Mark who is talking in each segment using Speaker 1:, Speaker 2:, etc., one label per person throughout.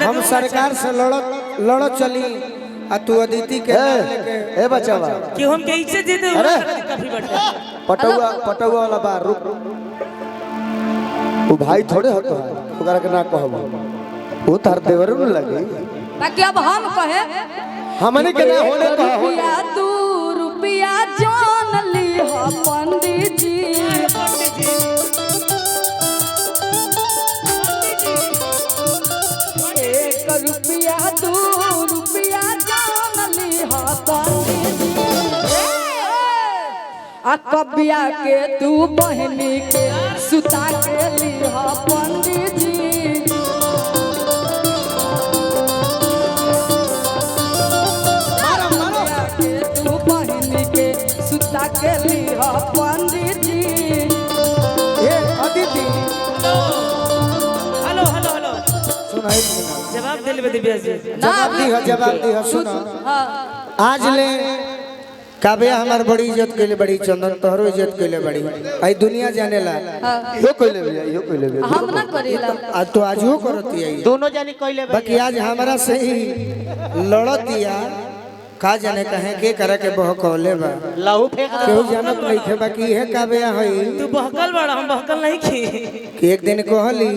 Speaker 1: हम सरकार से लड़ो चली आ तू अदिति के
Speaker 2: ए बचावा
Speaker 3: कि हम के इज्जत देते हो काफी बढ़ता
Speaker 2: पटुआ वाला बार रुक वो भाई थोड़े होतो है ओकरा के ना कहबो वो तार देवर न लगे
Speaker 4: बाकी अब हम कहे
Speaker 2: हमने के ना होने कहा
Speaker 4: रुपया 2 रुपया जान ली हो पंडित जी 1 रुपया 2 रुपया जान ली हो पंडित जी आ कबिया के तू बहनी के सुता के ली हो पंडित जी सुता के लिया पंडित जी
Speaker 1: ए अदिति
Speaker 3: हेलो हेलो हेलो
Speaker 1: सुनाई
Speaker 3: जवाब दे ले दिव्या जी
Speaker 1: जवाब दी सुन आज ले काव्या हमार बड़ी इज्जत केले बड़ी चंदन तोहरो इज्जत केले बड़ी आई दुनिया जानेला
Speaker 2: यो कोइले भैया
Speaker 4: हम ना करेला
Speaker 1: आज तो आज हो करती है
Speaker 3: दोनों जानी कहले
Speaker 1: बाकी आज हमारा से ही लड़तिया का जाने कहे के करे के बहकौले बा
Speaker 3: लहू फेंक
Speaker 1: केहू जानत नहीं थे बाकी है काव्या है
Speaker 3: तू बहकल बड़ा हम बहकल नहीं की
Speaker 1: कि एक दिन कहली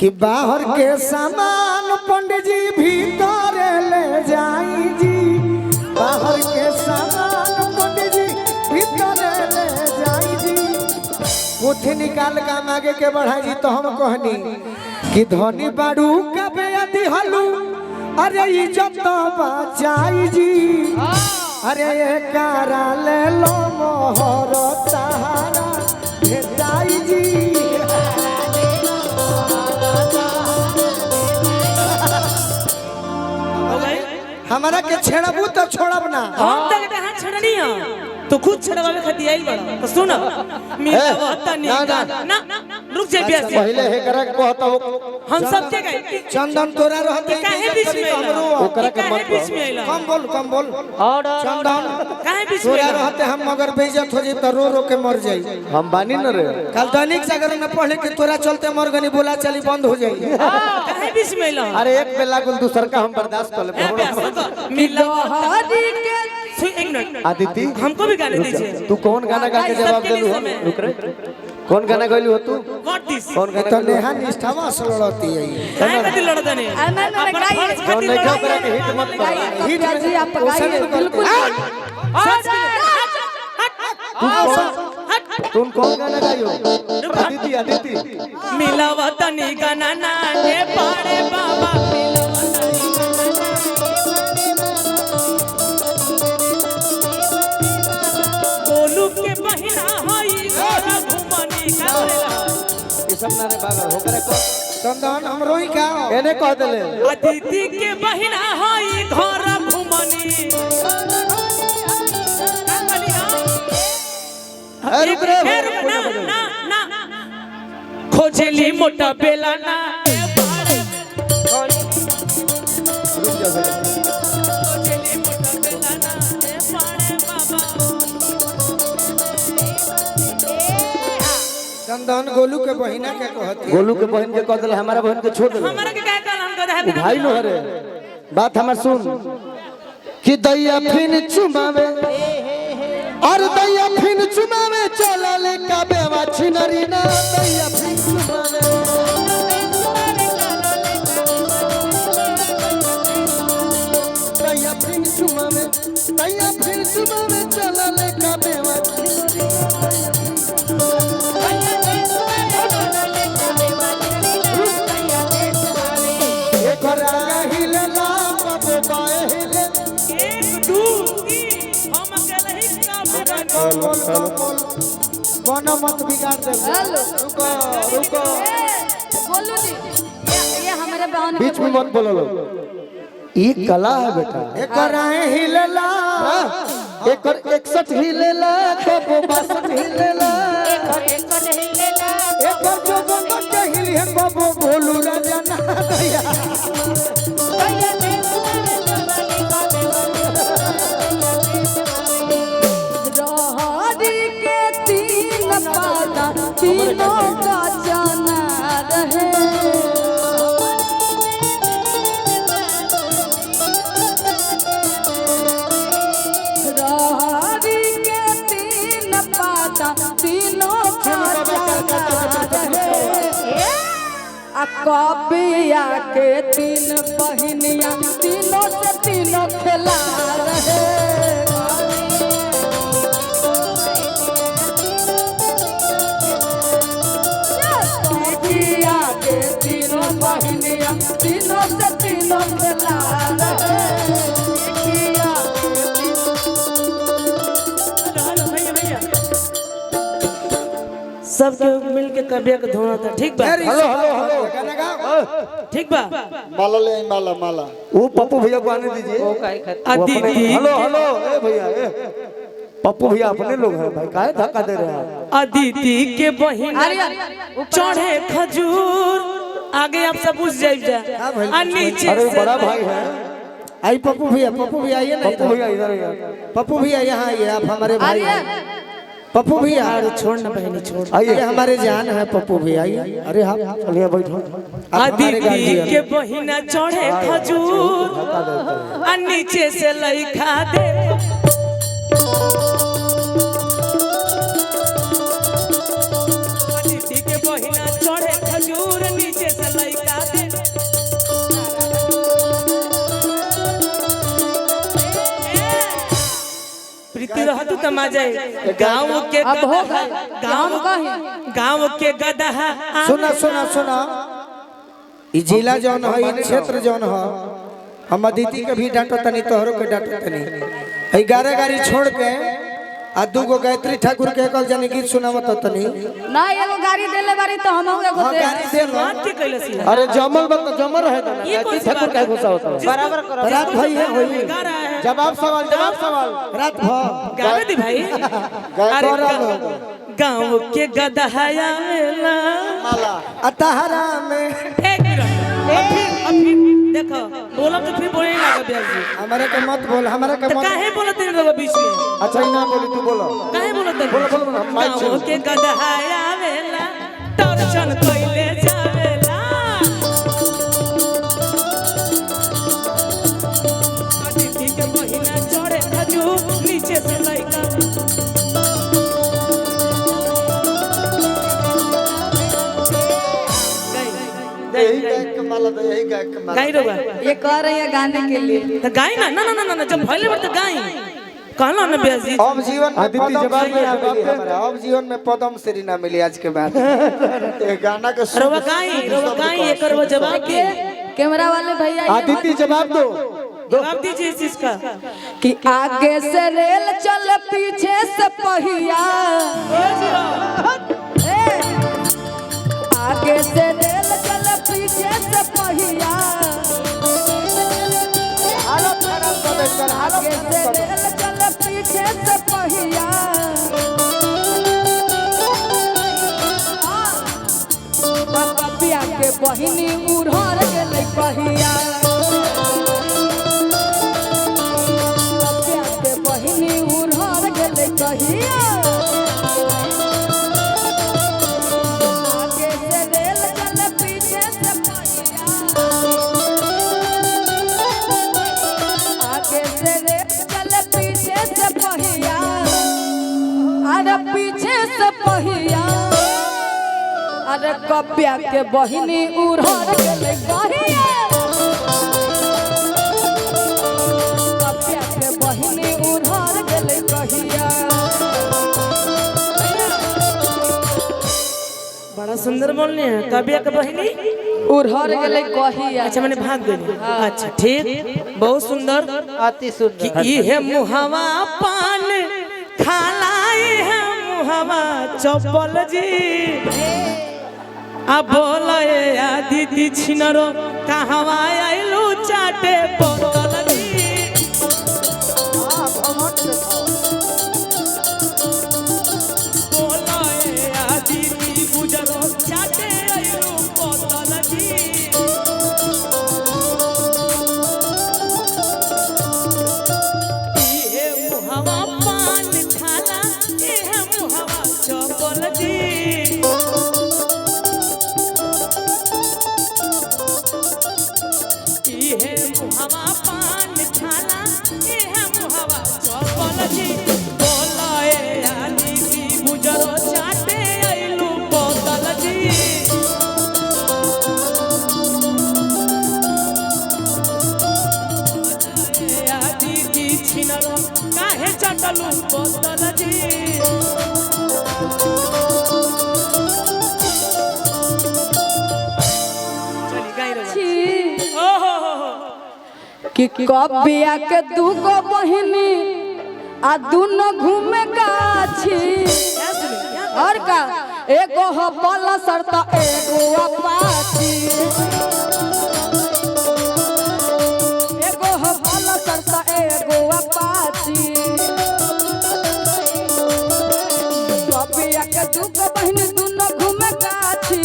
Speaker 1: कि बाहर के सामान पंडित जी भीतर ले जाई जी बाहर के सामान पंडित जी भीतर ले जाई जी मुट्ठी निकाल काम आगे के बढ़ाई जी तो हम कहनी कि धनी बाड़ू काव्या दिहलू अरे इज्जत बचाई जी अरे ये कारा ले लो मोहर सहारा भेटाई जी हमारा के छेड़बू तो छोड़ब ना
Speaker 3: हम तक हाथ छड़नी है तो खुद छड़वावे खाती आइल बड़ा तो सुन मेरा होता नहीं ना रुक जा बिया से
Speaker 2: पहले हे करे कहता हो
Speaker 3: हम सब के गए
Speaker 1: चंदन तोरा रहते
Speaker 3: काहे बीच में
Speaker 1: हमरो
Speaker 2: ओकरा के मत
Speaker 3: बीच में आइला
Speaker 1: कम बोल
Speaker 3: ऑर्डर
Speaker 1: चंदन
Speaker 3: काहे बीच में
Speaker 1: तोरा रहते हम मगर बेइज्जत हो जी तो रो के मर जाई
Speaker 2: हम बानी न रे
Speaker 1: कल दैनिक जागरण में पढ़े कि तोरा चलते मरगनी बोला चली बंद हो जाई
Speaker 3: काहे बीच में आइला
Speaker 2: अरे एक बेला गुल दूसर का हम बर्दाश्त कर ले
Speaker 3: मिला
Speaker 4: हरी के
Speaker 3: एक मिनट
Speaker 2: आदिति
Speaker 3: हमको भी गाने दीजिए
Speaker 2: तू कौन गाना गा के जवाब देलू हो रुक रे कौन गाना गइलू हो तू
Speaker 3: व्हाट दिस
Speaker 2: कौन गाना
Speaker 1: तो नेहा निष्ठावा से लड़ती है
Speaker 3: काहे खातिर लड़ता नहीं अपन फर्ज
Speaker 2: कौन
Speaker 3: खातिर
Speaker 2: नहीं
Speaker 3: लड़ा
Speaker 2: करे के हिट मत कर
Speaker 4: हिट जी आप गाइए बिल्कुल
Speaker 2: तुम कौन गाना गायो आदिति
Speaker 3: मिलावत नहीं गाना ना के पाड़े बाबा गोलू के बहिना हई घोड़ा घुमनी करेला
Speaker 2: ये सब ना रे बागर हो करे को
Speaker 1: चंदन हमरो ही का
Speaker 2: एने कह देले
Speaker 3: अदिति के बहिना हई घोड़ा घुमनी
Speaker 2: रुक रे
Speaker 3: ना ना ना खोजली मोटा बेला ना
Speaker 2: रुक जा भैया
Speaker 3: खोजली मोटा बेला ना ए पाड़े बाबा
Speaker 1: चंदन गोलू के बहिना के कहती
Speaker 2: गोलू के बहन के कह देले हमारा बहन के छोड़ देले
Speaker 3: हमरा के कह कहल हम कह
Speaker 2: उ भाई लो हरे बात हमर सुन कि दैया फिन चुमावे और दैया फिन चुमावे चला ले का बेवा छिनरी ना दैया फिन चुमावे दैया फिन चुमावे चला ले का बेवा
Speaker 1: एक हिले ला बाबू बाए हिले
Speaker 3: 1 2 3 हम अकेले ही काम
Speaker 1: बनो मत बिगाड़ दे रुको
Speaker 4: बोलू जी ये हमारे बहन
Speaker 2: बीच में मत बोलो लो ये कला है बेटा
Speaker 1: एक हिले ला
Speaker 2: एक 61 हिलेला कबो 62 हिलेला
Speaker 1: एक जो बनो के हिली है बाबू बोलू राजा ना दैया
Speaker 4: रहरी के 3 पाता तीनों का जाना रहे आ कबिया के तीन बहिनिया तीनों से तीनों खेला रहे कबिया के तीनों बहिनिया तीनों से तीनों खेला रहे
Speaker 3: सबके मिल के कबिया के धोना था ठीक बा
Speaker 1: हेलो हेलो हेलो गाना गाओ
Speaker 3: ठीक बा
Speaker 2: माला ले आई, माला माला वो पप्पू भैया को आने दीजिए।
Speaker 3: दीदी
Speaker 2: हेलो हेलो ए भैया ए पप्पू भैया अपने लोग हैं भाई, काहे धक्का दे रहे हैं?
Speaker 3: अदिति के बहिन चढ़े खजूर आगे आप सब पूछ जाइए आ नीचे
Speaker 2: अरे
Speaker 3: से
Speaker 2: बड़ा भाई है
Speaker 1: आई पप्पू भैया आइए ना
Speaker 2: पप्पू भैया इधर आइए।
Speaker 1: पप्पू भैया यहाँ आइए, आप हमारे भाई हैं। पप्पू भैया
Speaker 3: अरे छोड़ ना बहनी छोड़
Speaker 1: ये हमारे जान है पप्पू भैया आइए। अरे हाँ
Speaker 2: चलिए बैठो।
Speaker 3: अदिति के बहिना चढ़े खजूर आ नीचे से लइखा दे अदिति के बहिना चढ़े खजूर नीचे से लइखा दे प्रीति रहतु त मजा गांव के
Speaker 4: अब हो गए
Speaker 3: गांव के गदहा
Speaker 1: सुना ई जिला जौन है, ई क्षेत्र जौन है, हम अदिति के भी डांटो तनी, तोहरो के डांटो तनी। 11 गाड़ी छोड़ के आ 2 गो गायत्री ठाकुर के एकल जनी गीत सुनावत तनी।
Speaker 4: ना एगो गाड़ी देले बारी तो हम एगो दे
Speaker 1: गाड़ी दे लो।
Speaker 3: बात के कैले सी
Speaker 2: अरे जमल बत जमल रहे था ना,
Speaker 3: ये कौन सी
Speaker 2: ठाकुर
Speaker 3: बात
Speaker 2: का
Speaker 3: है?
Speaker 2: गुस्सा होता है।
Speaker 3: बराबर करो
Speaker 1: रात भाई है होई
Speaker 3: गा रहा है
Speaker 2: जवाब सवाल
Speaker 1: रात भ
Speaker 3: गाने दी भाई अरे गांव के गदहाया मेला
Speaker 1: अतहरा में
Speaker 3: एक मिनट अब फिर देखो बोला तो फिर बोले लगा ब्याज जी
Speaker 1: हमारे के मत बोल, हमारे के
Speaker 3: तो
Speaker 1: मत।
Speaker 3: काहे बोलत नहीं रहो बीच में
Speaker 2: अच्छा ना बोली तू बोलो।
Speaker 3: काहे बोलत नहीं
Speaker 2: बोलो, बोलो, बोलो, माइक
Speaker 3: गांव
Speaker 2: से।
Speaker 3: के गदहाया मेला टर्चन कइले जावेला अदिति के बहिना चढ़े खजूर नीचे से लइका
Speaker 2: यही गायक का माला था, यही गायक का माला।
Speaker 3: गाई रोगा
Speaker 4: ये कह रही है गाने के लिए
Speaker 3: तो गाई ना ना ना ना जब भले बड़ते गाई कहला ना ब्याज जी
Speaker 1: अब जीवन में
Speaker 2: अदिति
Speaker 1: पद्म
Speaker 2: जवाब
Speaker 1: श्री
Speaker 2: में
Speaker 1: ना
Speaker 2: जवाब
Speaker 1: मिली
Speaker 2: दे।
Speaker 1: हमारा, अब जीवन में पद्म श्री ना मिली आज के बाद।
Speaker 2: ये गाना का
Speaker 3: रोवा गाई एकर वो जवाब के
Speaker 4: कैमरा वाले भैया ये
Speaker 2: अदिति जवाब दो।
Speaker 3: जवाब दीजिए इस चीज का
Speaker 4: कि आगे से रेल चल पीछे से पहिया ए, आगे से रेल चल पीछे से पहिया आगे से रेल चल पीछे से पहिया कबिया के बहिनी उड़र गेलै पहिया कबिया के बहिनी उड़र गेलै पहिया आगे से रेल चल पीछे से पहिया आगे से रेल चल पीछे से पहिया अरे पीछे से पहिया अरे कबिया के बहिनी उड़र गेलै पहिया कबिया के बहिनी उड़र गेलै पहिया
Speaker 3: बड़ा सुंदर बोलने हैं कबिया के बहिनी
Speaker 4: उड़र गेलै कहिया
Speaker 3: अच्छा मैंने भाग गई अच्छा ठीक बहुत सुंदर
Speaker 2: अति सुंदर।
Speaker 3: कि इहे मुहावा पान खालाई है मुहावा चप्पल जी आ बोले आदिति छिनरो कहवा आइलू चाटे बोतल जी बोले आदिति गुजरो चाटे आइलू बोतल जी इहे मुहावा पान खाला इहे मुहावा चप्पल जी इहे मुहावा पान खाला इहे मुहावा चप्पल जी बोलाए आदिति गुजरो चाटे आइलू बोतल जी छिनरो काहे चटलू बोतल जी चली गाई रे
Speaker 4: छी
Speaker 3: ओहो
Speaker 4: कि कबिया के दूगो बहिनी आ दुनो घूमे गाछी और का एगो हो पलसर त एगो अपाची एगो हो पलसर त एगो अपाची कबिया के दूगो बहिनी दुनो घूमे गाछी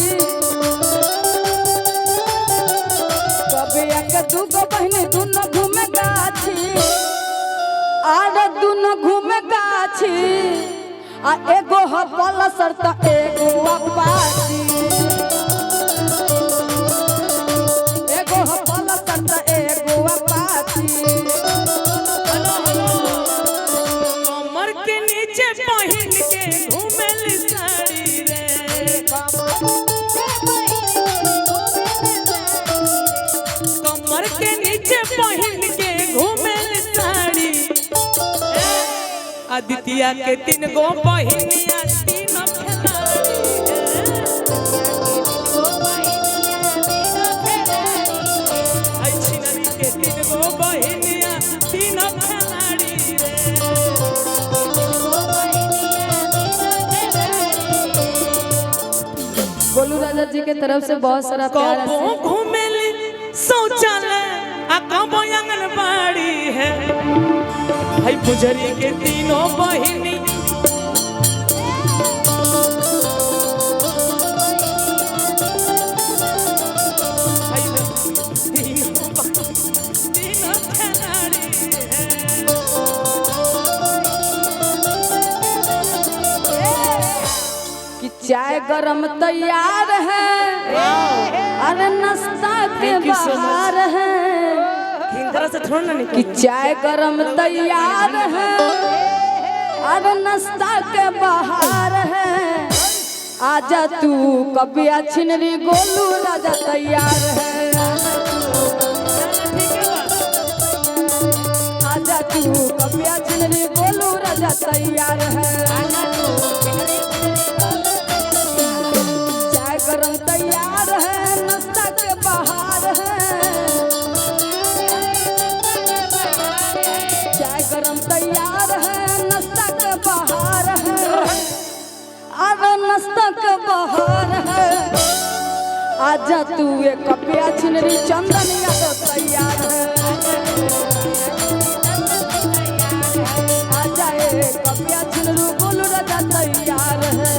Speaker 4: कबिया के दूगो बहिनी दुनो घूमे गाछी आर दुनो घूमे गाछी आ एगो हो पलसर त एगो अपाची एगो हो पलसर त एगो अपाची
Speaker 3: कमर के नीचे पहिन के घूमेल साड़ी रे कमर के नीचे पहिन के घूमेल साड़ी आदित्य के 3 गो बहिनिया 3 खिलाड़ी छिनरी के 3 गो बहिनिया 3 खिलाड़ी रे
Speaker 4: गोलू राजा जी के तरफ से बहुत सारा प्यार
Speaker 3: कबो
Speaker 4: है
Speaker 3: घूमेली शौचालय आ कबो आंगनबाड़ी है भाई पुजरी के 3 बहिनी
Speaker 4: कि चाय गरम तैयार है अरे नाश्ता के बाहर है
Speaker 3: से थोड़ा ना
Speaker 4: कि चाय गरम तैयार है अरे नाश्ता के बाहर है आजा तू कबिया छिनरी गोलू राजा तैयार है आजा तू कबिया छिनरी गोलू राजा तैयार है चाय गरम तैयार है नाश्ता के बाहर है चाय गरम तैयार है नाश्ता के बाहर है अरे नाश्ता के बाहर है आजा तू एक कपिया छिनरी चंदन यादव तैयार है आजा एक कपिया छिनरी गोलू राजा तैयार है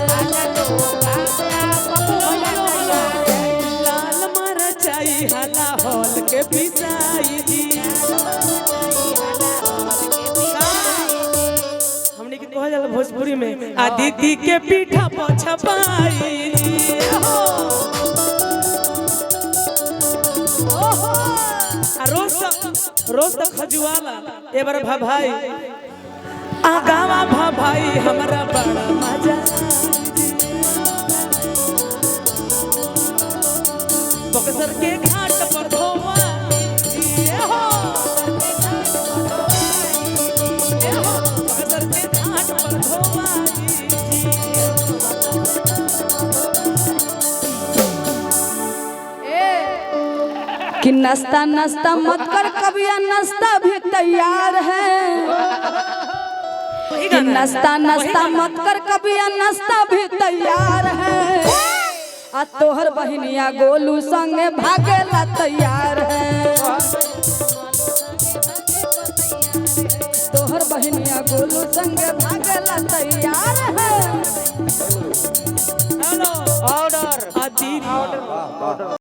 Speaker 3: लाल मरचाई हला हॉल के पिसाई जी हमने के कहल जाला भोजपुरी में आदिति के पीठा पछपाई जी आ रोज तक खजुआला ए बार भाई आगावा भाई हमरा बड़ा मजा बक्सर के घाट पर धोवा बक्सर के घाट पर धोवा
Speaker 4: कि नाश्ता नाश्ता मत कर कबिया नाश्ता भी तैयार है कि नाश्ता नाश्ता मत कर कबिया नाश्ता भी तैयार है आ तोहर बहिनिया गोलू संगे भागेला तैयार है तोहर बहिनिया गोलू संगे भागेला तैयार है
Speaker 3: हेलो ऑर्डर आदित्य